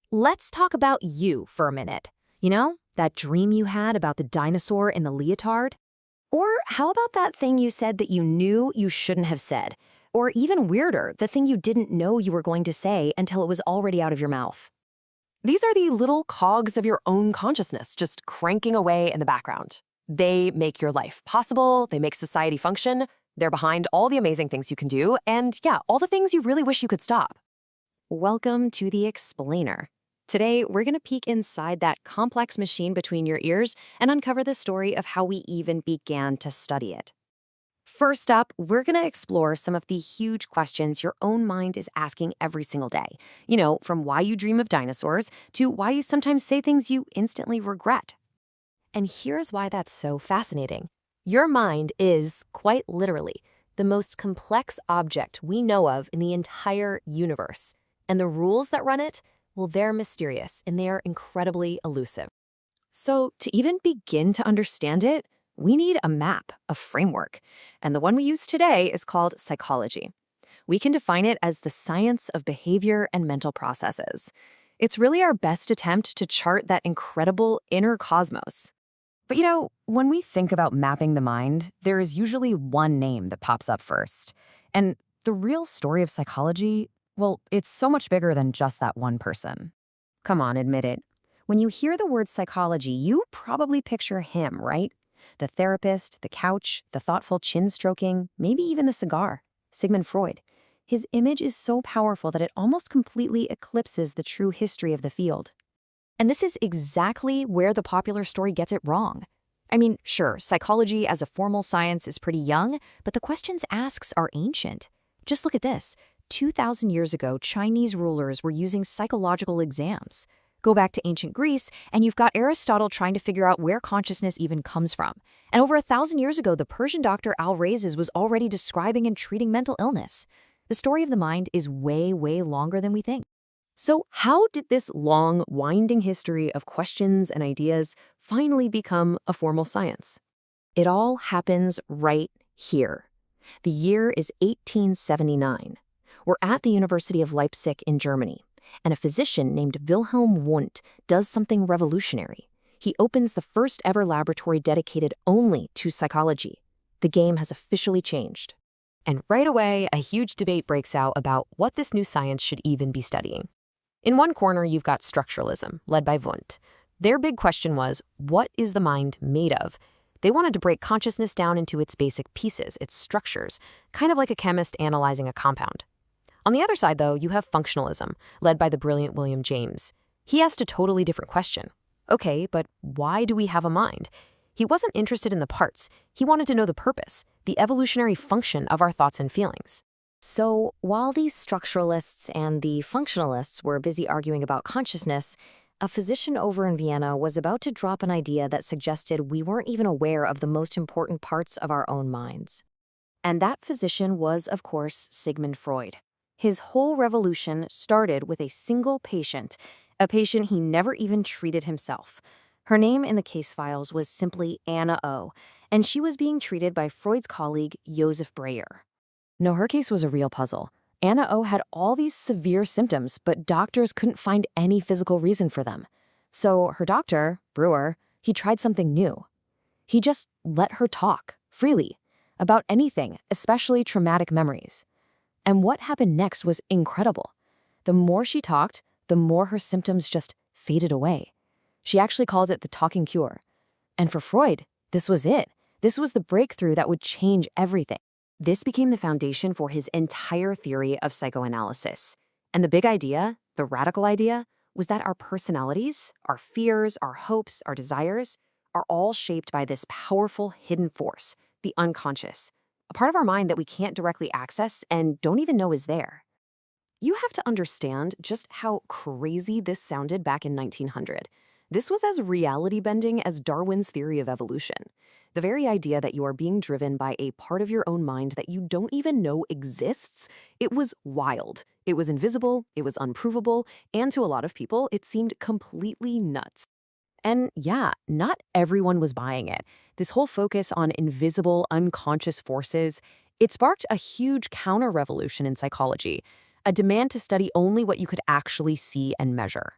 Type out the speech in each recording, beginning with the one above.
Let's talk about you for a minute. You know, that dream you had about the dinosaur in the leotard? Or how about that thing you said that you knew you shouldn't have said? Or even weirder, the thing you didn't know you were going to say until it was already out of your mouth. These are the little cogs of your own consciousness just cranking away in the background. They make your life possible, they make society function, they're behind all the amazing things you can do, and yeah, all the things you really wish you could stop. Welcome to The Explainer. Today, we're going to peek inside that complex machine between your ears and uncover the story of how we even began to study it. First up, we're going to explore some of the huge questions your own mind is asking every single day. You know, from why you dream of dinosaurs to why you sometimes say things you instantly regret. And here's why that's so fascinating. Your mind is, quite literally, the most complex object we know of in the entire universe. And the rules that run it, well, they're mysterious and they are incredibly elusive. So to even begin to understand it, we need a map, a framework. And the one we use today is called psychology. We can define it as the science of behavior and mental processes. It's really our best attempt to chart that incredible inner cosmos. But you know, when we think about mapping the mind, there is usually one name that pops up first. And the real story of psychology, well, it's so much bigger than just that one person. Come on, admit it. When you hear the word psychology, you probably picture him, right? The therapist, the couch, the thoughtful chin stroking, maybe even the cigar. Sigmund Freud. His image is so powerful that it almost completely eclipses the true history of the field. And this is exactly where the popular story gets it wrong. I mean, sure, psychology as a formal science is pretty young, but the questions asked are ancient. Just look at this. 2,000 years ago, Chinese rulers were using psychological exams. Go back to ancient Greece, and you've got Aristotle trying to figure out where consciousness even comes from. And over 1,000 years ago, the Persian doctor Al-Razes was already describing and treating mental illness. The story of the mind is way, way longer than we think. So how did this long, winding history of questions and ideas finally become a formal science? It all happens right here. The year is 1879. We're at the University of Leipzig in Germany, and a physician named Wilhelm Wundt does something revolutionary. He opens the first ever laboratory dedicated only to psychology. The game has officially changed. And right away, a huge debate breaks out about what this new science should even be studying. In one corner, you've got structuralism, led by Wundt. Their big question was, what is the mind made of? They wanted to break consciousness down into its basic pieces, its structures, kind of like a chemist analyzing a compound. On the other side, though, you have functionalism, led by the brilliant William James. He asked a totally different question. Okay, but why do we have a mind? He wasn't interested in the parts. He wanted to know the purpose, the evolutionary function of our thoughts and feelings. So, while these structuralists and the functionalists were busy arguing about consciousness, a physician over in Vienna was about to drop an idea that suggested we weren't even aware of the most important parts of our own minds. And that physician was, of course, Sigmund Freud. His whole revolution started with a single patient, a patient he never even treated himself. Her name in the case files was simply Anna O., and she was being treated by Freud's colleague Joseph Breuer. No, her case was a real puzzle. Anna O. had all these severe symptoms, but doctors couldn't find any physical reason for them. So her doctor, Breuer, he tried something new. He just let her talk, freely, about anything, especially traumatic memories. And what happened next was incredible. The more she talked, the more her symptoms just faded away. She actually called it the talking cure. And for Freud, this was it. This was the breakthrough that would change everything. This became the foundation for his entire theory of psychoanalysis. And the big idea, the radical idea, was that our personalities, our fears, our hopes, our desires, are all shaped by this powerful hidden force, the unconscious, a part of our mind that we can't directly access and don't even know is there. You have to understand just how crazy this sounded back in 1900. This was as reality-bending as Darwin's theory of evolution. The very idea that you are being driven by a part of your own mind that you don't even know exists, it was wild. It was invisible, it was unprovable, and to a lot of people, it seemed completely nuts. And yeah, not everyone was buying it. This whole focus on invisible, unconscious forces, it sparked a huge counter-revolution in psychology, a demand to study only what you could actually see and measure.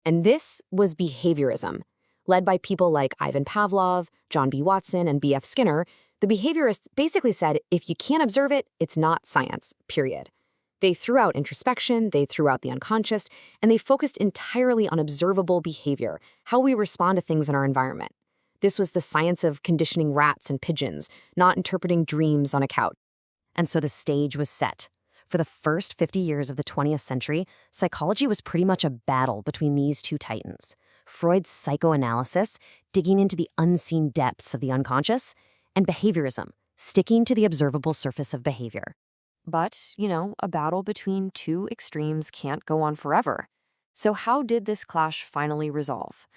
And this was behaviorism. Led by people like Ivan Pavlov, John B. Watson, and B.F. Skinner, the behaviorists basically said if you can't observe it, it's not science, period. They threw out introspection, they threw out the unconscious, and they focused entirely on observable behavior, how we respond to things in our environment. This was the science of conditioning rats and pigeons, not interpreting dreams on a couch. And so the stage was set. For the first 50 years of the 20th century, psychology was pretty much a battle between these two titans. Freud's psychoanalysis, digging into the unseen depths of the unconscious, and behaviorism, sticking to the observable surface of behavior. But, a battle between two extremes can't go on forever. So how did this clash finally resolve?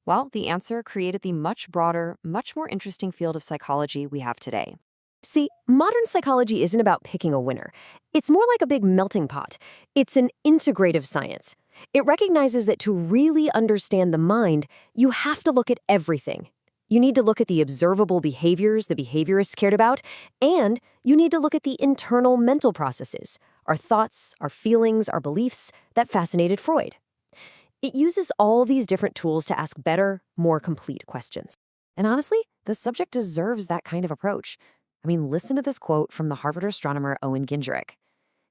Well, the answer created the much broader, much more interesting field of psychology we have today. See, modern psychology isn't about picking a winner. It's more like a big melting pot. It's an integrative science. It recognizes that to really understand the mind, you have to look at everything. You need to look at the observable behaviors the behaviorists cared about, and you need to look at the internal mental processes, our thoughts, our feelings, our beliefs, that fascinated Freud. It uses all these different tools to ask better, more complete questions. And honestly, the subject deserves that kind of approach. Listen to this quote from the Harvard astronomer Owen Gingerich.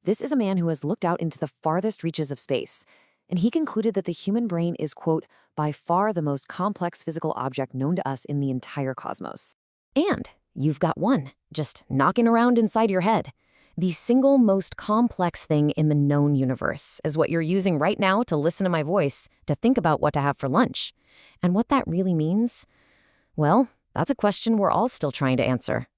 This is a man who has looked out into the farthest reaches of space, and he concluded that the human brain is, quote, by far the most complex physical object known to us in the entire cosmos. And you've got one, just knocking around inside your head. The single most complex thing in the known universe is what you're using right now to listen to my voice, to think about what to have for lunch. And what that really means? Well, that's a question we're all still trying to answer.